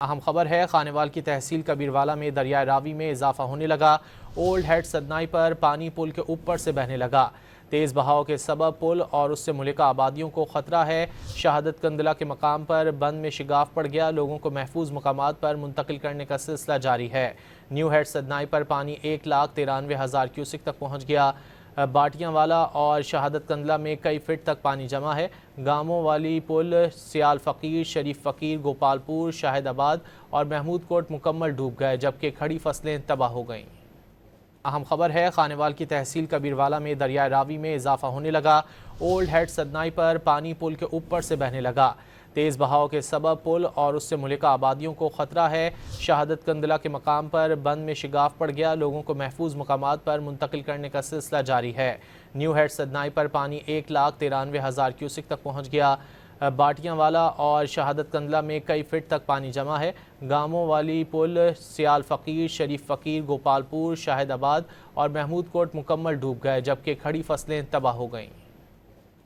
اہم خبر ہے، خانیوال کی تحصیل کبیروالا میں دریائے راوی میں اضافہ ہونے لگا۔ اولڈ ہیڈ سدنائی پر پانی پل کے اوپر سے بہنے لگا۔ تیز بہاؤ کے سبب پل اور اس سے ملکہ آبادیوں کو خطرہ ہے۔ شہادت کندلہ کے مقام پر بند میں شگاف پڑ گیا، لوگوں کو محفوظ مقامات پر منتقل کرنے کا سلسلہ جاری ہے۔ نیو ہیڈ سدنائی پر پانی 1,93,000 کیوسک تک پہنچ گیا۔ باٹیاں والا اور شہادت کندلہ میں کئی فٹ تک پانی جمع ہے۔ گاموں والی پل، سیال فقیر، شریف فقیر، گوپال پور، شاہد آباد اور محمود کوٹ مکمل ڈوب گئے، جبکہ کھڑی فصلیں تباہ ہو گئیں۔ اہم خبر ہے، خانیوال کی تحصیل کبیروالا میں دریائے راوی میں اضافہ ہونے لگا۔ اولڈ ہیڈ سدنائی پر پانی پل کے اوپر سے بہنے لگا۔ تیز بہاؤ کے سبب پل اور اس سے ملکہ آبادیوں کو خطرہ ہے۔ شہادت کندلہ کے مقام پر بند میں شگاف پڑ گیا، لوگوں کو محفوظ مقامات پر منتقل کرنے کا سلسلہ جاری ہے۔ نیو ہیڈ سدنائی پر پانی 1,93,000 کیوسک تک پہنچ گیا۔ باٹیاں والا اور شہادت کندلہ میں کئی فٹ تک پانی جمع ہے۔ گاموں والی پل، سیال فقیر، شریف فقیر، گوپال پور، شاہد آباد اور محمود کوٹ مکمل ڈوب گئے، جبکہ کھڑی فصلیں تباہ ہو گئیں۔